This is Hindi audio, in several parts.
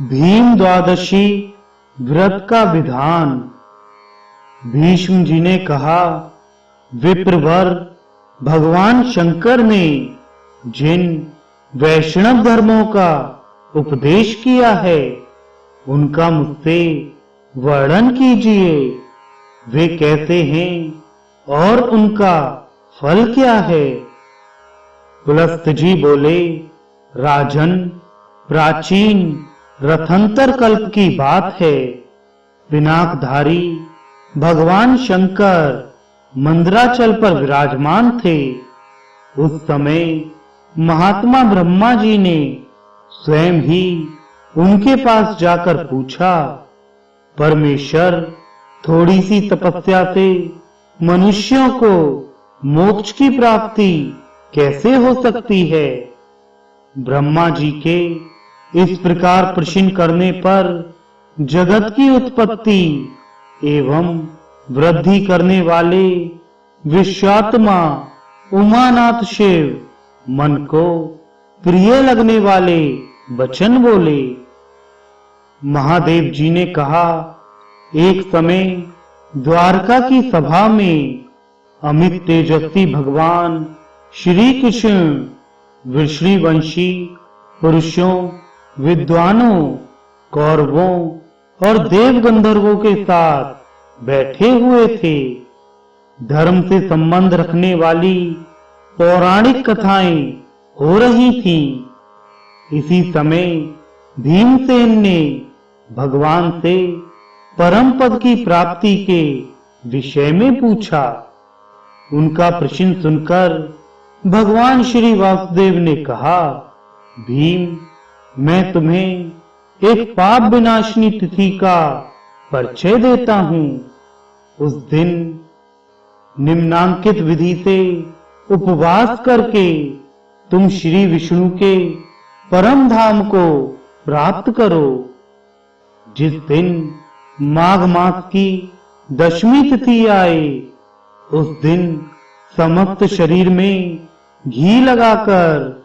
भीम द्वादशी व्रत का विधान। भीष्म जी ने कहा, विप्रवर, भगवान शंकर ने जिन वैष्णव धर्मों का उपदेश किया है उनका मुझसे वर्णन कीजिए। वे कैसे हैं और उनका फल क्या है? पुलस्त जी बोले, राजन, प्राचीन रथंतर कल्प की बात है। पिनाकधारी भगवान शंकर मंदराचल पर विराजमान थे। उस समय महात्मा ब्रह्मा जी ने स्वयं ही उनके पास जाकर पूछा, परमेश्वर, थोड़ी सी तपस्या से मनुष्यों को मोक्ष की प्राप्ति कैसे हो सकती है? ब्रह्मा जी के इस प्रकार प्रश्न करने पर जगत की उत्पत्ति एवं वृद्धि करने वाले विश्वात्मा उमानाथ शिव मन को प्रिय लगने वाले वचन बोले। महादेव जी ने कहा, एक समय द्वारका की सभा में अमित तेजस्वी भगवान श्री कृष्ण वृषणवंशी पुरुषों, विद्वानों, कौरवों और देव गंधर्वों के साथ बैठे हुए थे। धर्म से संबंध रखने वाली पौराणिक कथाएं हो रही थीं। इसी समय भीमसेन ने भगवान से परम पद की प्राप्ति के विषय में पूछा। उनका प्रश्न सुनकर भगवान श्री वासुदेव ने कहा, भीम, मैं तुम्हें एक पाप विनाशिनी तिथि का परिचय देता हूं। उस दिन निम्नांकित विधि से उपवास करके तुम श्री विष्णु के परम धाम को प्राप्त करो। जिस दिन माघ मास की दशमी तिथि आए, उस दिन समस्त शरीर में घी लगाकर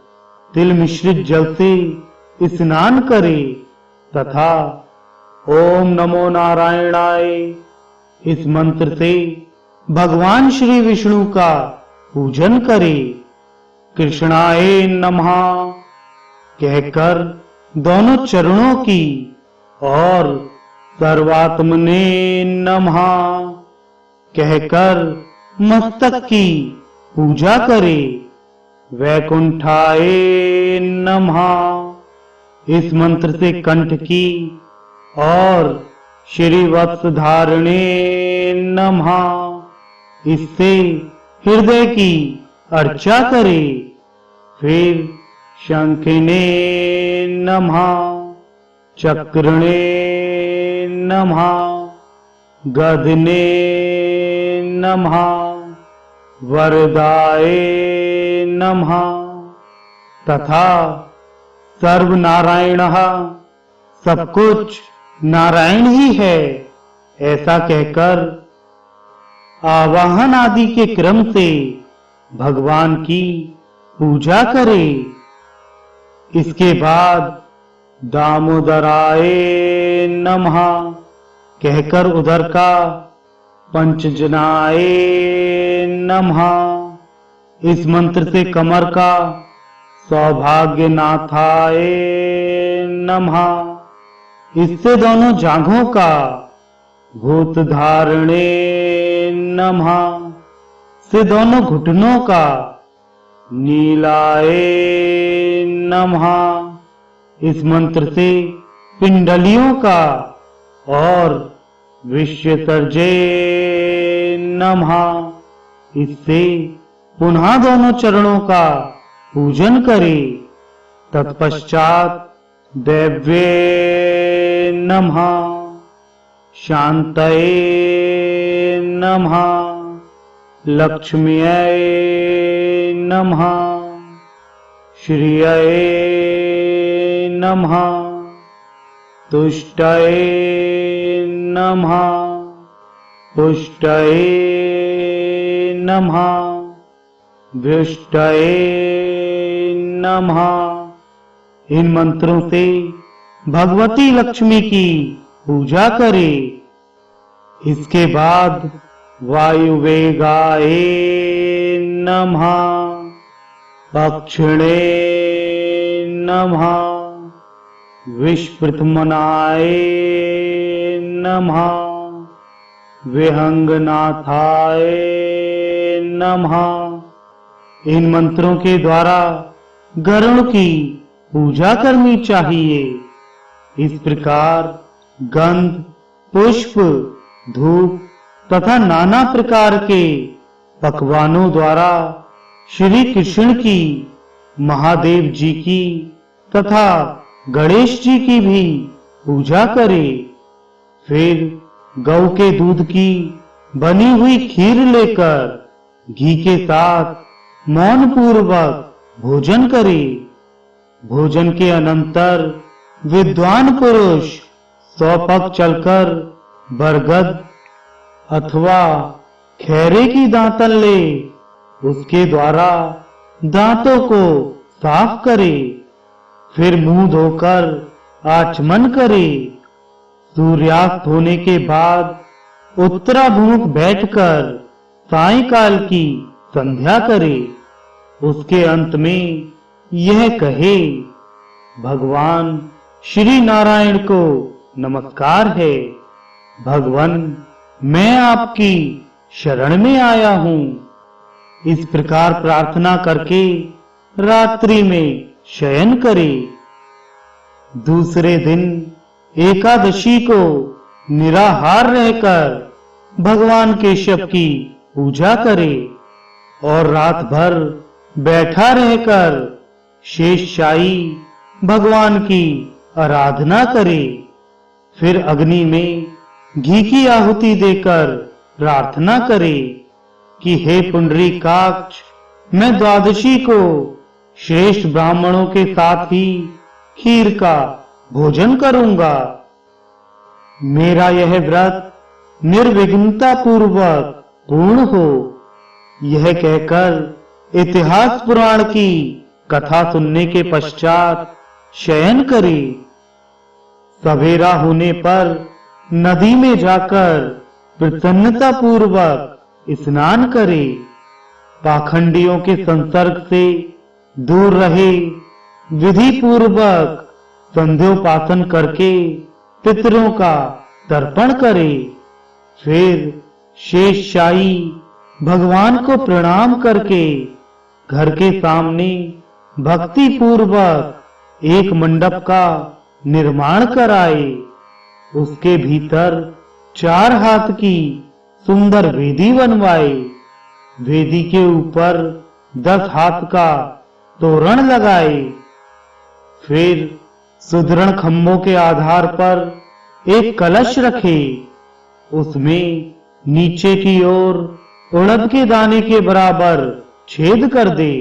तिल मिश्रित जल से स्नान करे तथा ओम नमो नारायणाय इस मंत्र से भगवान श्री विष्णु का पूजन करे। कृष्णाय नमः कहकर दोनों चरणों की और सर्वात्मने नमः कहकर मस्तक की पूजा करे। वैकुंठाय नमः इस मंत्र से कंठ की और श्री वत्सधारणे नमः इससे हृदय की अर्चा करे। फिर शंखिने नमः, चक्रणे नमः, गदने नमः, वरदाय नमः तथा सर्वनारायणः, सब कुछ नारायण ही है, ऐसा कहकर आवाहन आदि के क्रम से भगवान की पूजा करे। इसके बाद दामोदराय नमः कहकर उदर का, पंचजनाय नमः इस मंत्र से कमर का, सौभाग्यनाथाय नमः इससे दोनों जांघों का, भूत धारणे नमः से दोनों घुटनों का, नीलाय नमः इस मंत्र से पिंडलियों का और विश्वतर्जे नमः इससे पुनः दोनों चरणों का पूजन करे। तत्पश्चात दैव्ये नमः, शांतये नमः, लक्ष्म्यै नमः, श्रिये नमः, तुष्टये नमः, पुष्टये नमः, भ्युष्टये नमः इन मंत्रों से भगवती लक्ष्मी की पूजा करे। इसके बाद वायुवेगाय नमः, पक्षिणे नमः, विष्पृतमनाय नमः, विहंगनाथाय नमः। इन मंत्रों के द्वारा गरुड़ की पूजा करनी चाहिए। इस प्रकार गंध, पुष्प, धूप तथा नाना प्रकार के पकवानों द्वारा श्री कृष्ण की, महादेव जी की तथा गणेश जी की भी पूजा करे। फिर गौ के दूध की बनी हुई खीर लेकर घी के साथ मौन पूर्वक भोजन करे। भोजन के अनंतर विद्वान पुरुष 100 पग चलकर बरगद अथवा खैरे की दातन ले उसके द्वारा दांतों को साफ करे। फिर मुंह धोकर आचमन करे। सूर्यास्त होने के बाद उत्तराभिमुख बैठकर सायंकाल की संध्या करे। उसके अंत में यह कहे, भगवान श्री नारायण को नमस्कार है। भगवान, मैं आपकी शरण में आया हूँ। इस प्रकार प्रार्थना करके रात्रि में शयन करे। दूसरे दिन एकादशी को निराहार रहकर भगवान केशव की पूजा करे और रात भर बैठा रहकर शेषशायी भगवान की आराधना करे। फिर अग्नि में घी की आहुति देकर प्रार्थना करे कि हे पुंडरीकाक्ष, मैं द्वादशी को श्रेष्ठ ब्राह्मणों के साथ ही खीर का भोजन करूंगा। मेरा यह व्रत निर्विघ्नता पूर्वक पूर्ण हो। यह कहकर इतिहास पुराण की कथा सुनने के पश्चात शयन करे। सवेरा होने पर नदी में जाकर प्रसन्नता पूर्वक स्नान करे। पाखंडियों के संसर्ग से दूर रहे। विधि पूर्वक संध्योपासन करके पितरों का तर्पण करे। फिर शेषशायी भगवान को प्रणाम करके घर के सामने भक्ति पूर्वक एक मंडप का निर्माण कराए। उसके भीतर 4 हाथ की सुंदर वेदी बनवाए। वेदी के ऊपर 10 हाथ का तोरण लगाए। फिर सुदृढ़ खंभों के आधार पर एक कलश रखे। उसमें नीचे की ओर उड़द के दाने के बराबर छेद कर दे।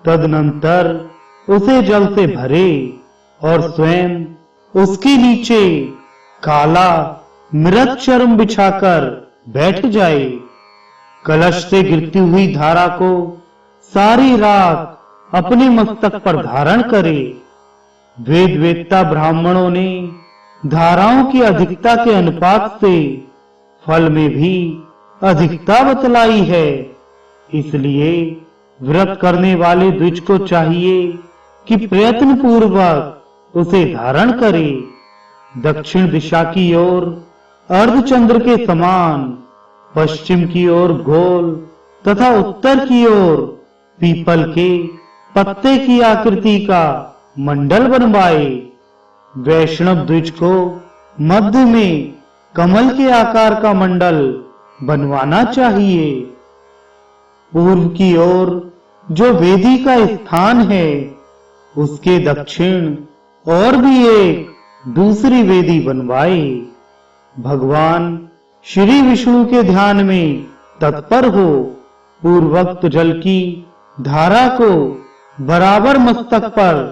तदनंतर उसे जल से भरे और स्वयं उसके नीचे काला मृत चर्म बिछाकर बैठ जाए। कलश से गिरती हुई धारा को सारी रात अपने मस्तक पर धारण करे। वेद वेत्ता ब्राह्मणों ने धाराओं की अधिकता के अनुपात से फल में भी अधिकता बतलाई है। इसलिए व्रत करने वाले द्विज को चाहिए कि प्रयत्न पूर्वक उसे धारण करे। दक्षिण दिशा की ओर अर्धचंद्र के समान, पश्चिम की ओर गोल तथा उत्तर की ओर पीपल के पत्ते की आकृति का मंडल बनवाए। वैष्णव द्विज को मध्य में कमल के आकार का मंडल बनवाना चाहिए। पूर्व की ओर जो वेदी का स्थान है, उसके दक्षिण और भी एक दूसरी वेदी बनवाए। भगवान श्री विष्णु के ध्यान में तत्पर हो। पूर्वोक्त जल की धारा को बराबर मस्तक पर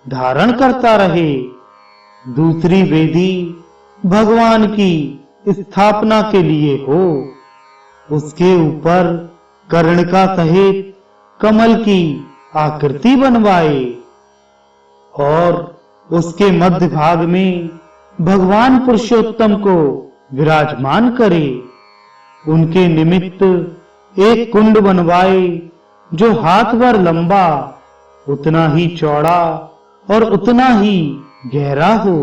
धारण करता रहे। दूसरी वेदी भगवान की स्थापना के लिए हो। उसके ऊपर कर्णिका सहित कमल की आकृति बनवाए और उसके मध्य भाग में भगवान पुरुषोत्तम को विराजमान करे। उनके निमित्त एक कुंड बनवाए जो हाथ भर लंबा, उतना ही चौड़ा और उतना ही गहरा हो।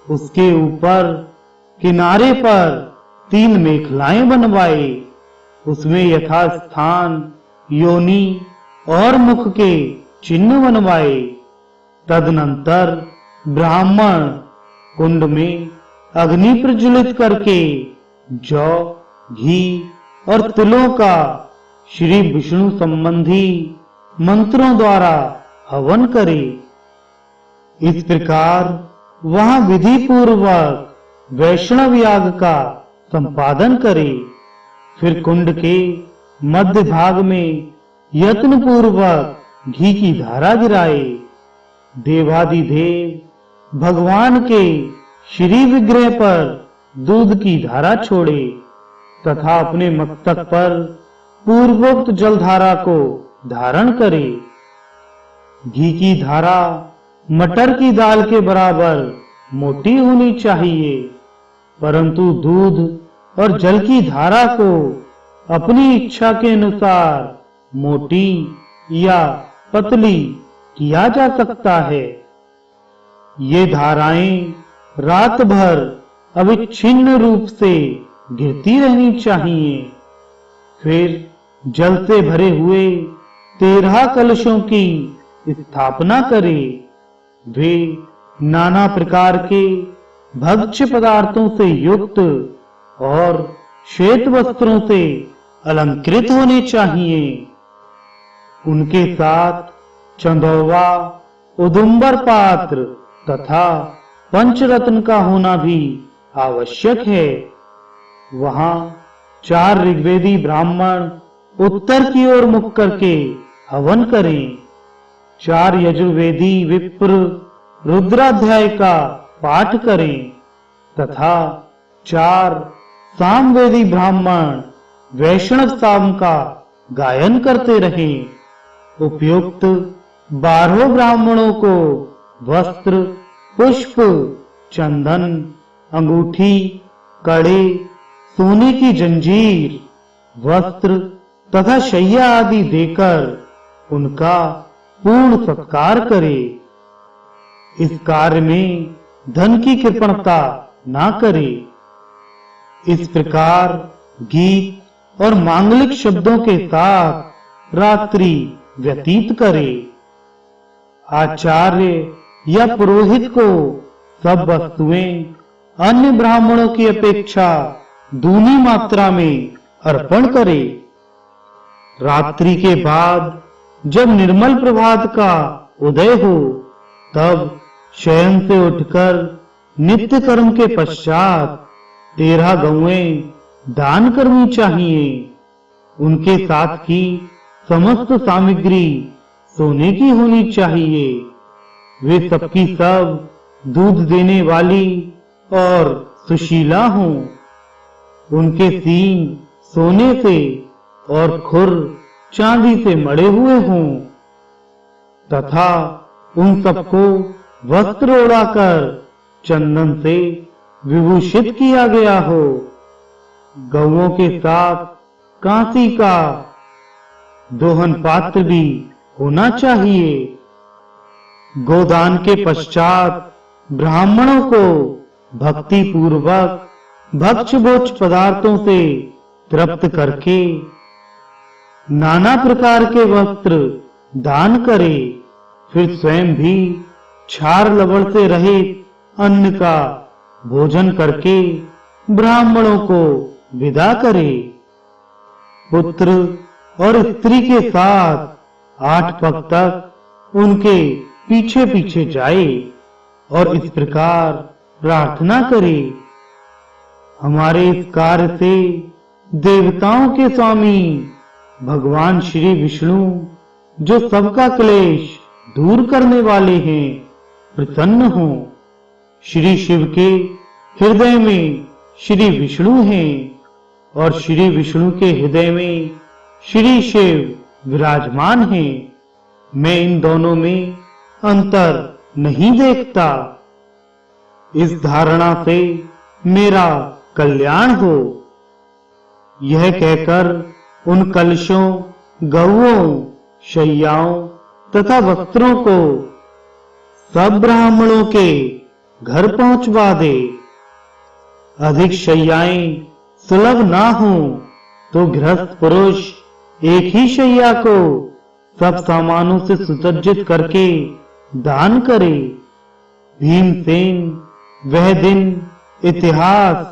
उसके ऊपर किनारे पर 3 मेखलाएं बनवाए। उसमें यथास्थान योनि और मुख के चिन्ह बनवाए। तदनंतर ब्राह्मण कुंड में अग्नि प्रज्वलित करके जौ, घी और तिलों का श्री विष्णु संबंधी मंत्रों द्वारा हवन करे। इस प्रकार वहां विधि पूर्वक वैष्णव याग का संपादन करे। फिर कुंड के मध्य भाग में यत्न पूर्वक घी की धारा गिराए। देवादिदेव भगवान के श्री विग्रह पर दूध की धारा छोड़े तथा अपने मस्तक पर पूर्वोक्त जलधारा को धारण करे। घी की धारा मटर की दाल के बराबर मोटी होनी चाहिए, परंतु दूध और जल की धारा को अपनी इच्छा के अनुसार मोटी या पतली किया जा सकता है। ये धाराएं रात भर अविच्छिन्न रूप से गिरती रहनी चाहिए। फिर जल से भरे हुए 13 कलशों की स्थापना करे। वे नाना प्रकार के भक्ष्य पदार्थों से युक्त और श्वेत वस्त्रों से अलंकृत होने चाहिए। उनके साथ चंदौवा, उदुम्बर पात्र तथा पंचरत्न का होना भी आवश्यक है। वहां 4 ऋग्वेदी ब्राह्मण उत्तर की ओर मुख करके हवन करें। 4 यजुर्वेदी विप्र रुद्राध्याय का पाठ करें तथा 4 सामवेदी ब्राह्मण वैष्णव साम का गायन करते रहें। उपयुक्त 12 ब्राह्मणों को वस्त्र, पुष्प, चंदन, अंगूठी, कड़े, सोने की जंजीर, वस्त्र तथा शैया आदि देकर उनका पूर्ण सत्कार करे। इस कार्य में धन की कृपणता ना करे। इस प्रकार गीत और मांगलिक शब्दों के साथ रात्रि व्यतीत करे। आचार्य या पुरोहित को सब वस्तुएं अन्य ब्राह्मणों की अपेक्षा दूनी मात्रा में अर्पण करे। रात्रि के बाद जब निर्मल प्रभात का उदय हो तब शयन से उठकर नित्य कर्म के पश्चात 13 गौएं दान करनी चाहिए। उनके साथ की समस्त सामग्री सोने की होनी चाहिए। वे सबकी सब दूध देने वाली और सुशीला हों। उनके सींग सोने से और खुर चांदी से मढ़े हुए हों तथा उन सबको वस्त्र ओढ़ाकर चंदन से विभूषित किया गया हो। गौओं के साथ कांसी का दोहन पात्र भी होना चाहिए। गोदान के पश्चात ब्राह्मणों को भक्ति पूर्वक भक्ष्य भोज्य पदार्थों से तृप्त करके नाना प्रकार के वस्त्र दान करे। फिर स्वयं भी छार लवण से रहित अन्न का भोजन करके ब्राह्मणों को विदा करे। पुत्र और स्त्री के साथ 8 पग तक उनके पीछे पीछे जाए और इस प्रकार प्रार्थना करे। हमारे इस कार्य से देवताओं के स्वामी भगवान श्री विष्णु, जो सबका क्लेश दूर करने वाले हैं, प्रसन्न हों। श्री शिव के हृदय में श्री विष्णु हैं और श्री विष्णु के हृदय में श्री शिव विराजमान हैं। मैं इन दोनों में अंतर नहीं देखता। इस धारणा से मेरा कल्याण हो। यह कहकर उन कलशों, गौओं, शैयाओं तथा वस्त्रों को सब ब्राह्मणों के घर पहुंचवा दे। अधिक शैयाएं सुलभ ना हो तो गृहस्थ पुरुष एक ही शैया को सब सामानों से सुसज्जित करके दान करे। भीमसेन वह दिन इतिहास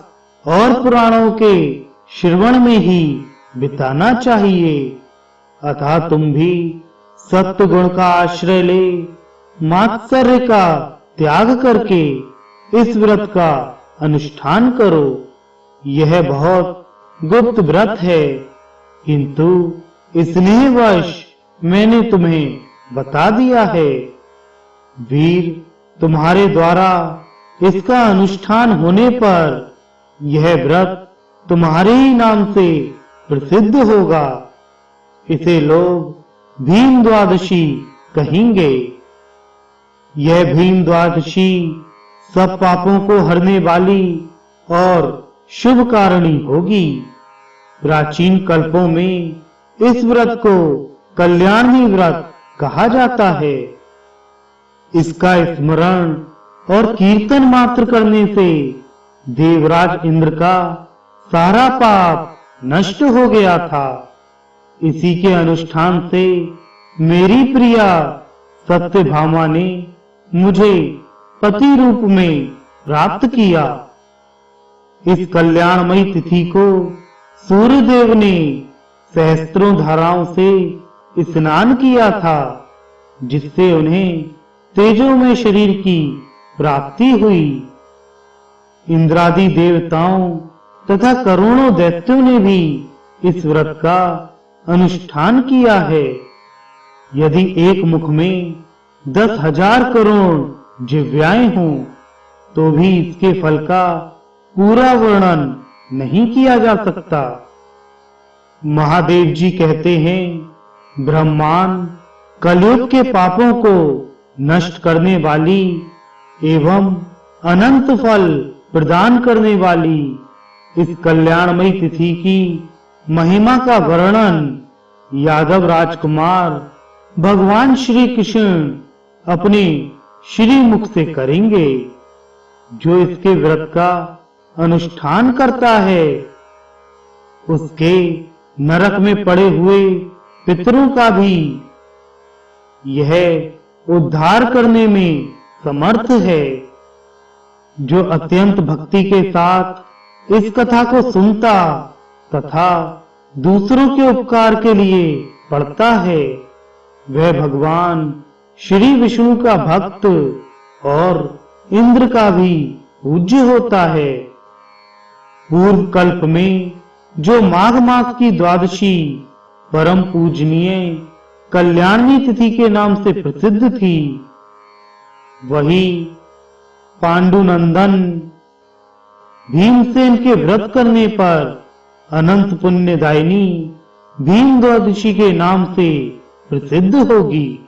और पुराणों के श्रवण में ही बिताना चाहिए। अतः तुम भी सत्य गुण का आश्रय ले मात्सर्य का त्याग करके इस व्रत का अनुष्ठान करो। यह बहुत गुप्त व्रत है, किंतु स्नेहवश मैंने तुम्हें बता दिया है। वीर, तुम्हारे द्वारा इसका अनुष्ठान होने पर यह व्रत तुम्हारे ही नाम से प्रसिद्ध होगा। इसे लोग भीम द्वादशी कहेंगे। यह भीम द्वादशी सब पापों को हरने वाली और शुभ कारणी होगी। प्राचीन कल्पों में इस व्रत को कल्याणी व्रत कहा जाता है। इसका स्मरण और कीर्तन मात्र करने से देवराज इंद्र का सारा पाप नष्ट हो गया था। इसी के अनुष्ठान से मेरी प्रिया सत्यभामा ने मुझे पति रूप में प्राप्त किया। इस कल्याणमयी तिथि को सूर्यदेव ने सहस्त्रों धाराओं से स्नान किया था, जिससे उन्हें तेजोमय शरीर की प्राप्ति हुई। इंद्रादि देवताओं तथा करोड़ों दैत्यों ने भी इस व्रत का अनुष्ठान किया है। यदि एक मुख में 10,000 करोड़ जिह्वाएं हों तो भी इसके फल का पूरा वर्णन नहीं किया जा सकता। महादेव जी कहते हैं, ब्रह्मांड कलयुग के पापों को नष्ट करने वाली एवं अनंत फल प्रदान करने वाली इस कल्याणमयी तिथि की महिमा का वर्णन यादव राजकुमार भगवान श्री कृष्ण अपने श्री मुख से करेंगे। जो इसके व्रत का अनुष्ठान करता है उसके नरक में पड़े हुए पितरों का भी यह उद्धार करने में समर्थ है। जो अत्यंत भक्ति के साथ इस कथा को सुनता तथा दूसरों के उपकार के लिए पढ़ता है, वह भगवान श्री विष्णु का भक्त और इंद्र का भी पूज्य होता है। पूर्व कल्प में जो माघ मास की द्वादशी परम पूजनीय कल्याणी तिथि के नाम से प्रसिद्ध थी, वही पांडुनंदन भीमसेन के व्रत करने पर अनंत पुण्यदायिनी भीम द्वादशी के नाम से प्रसिद्ध होगी।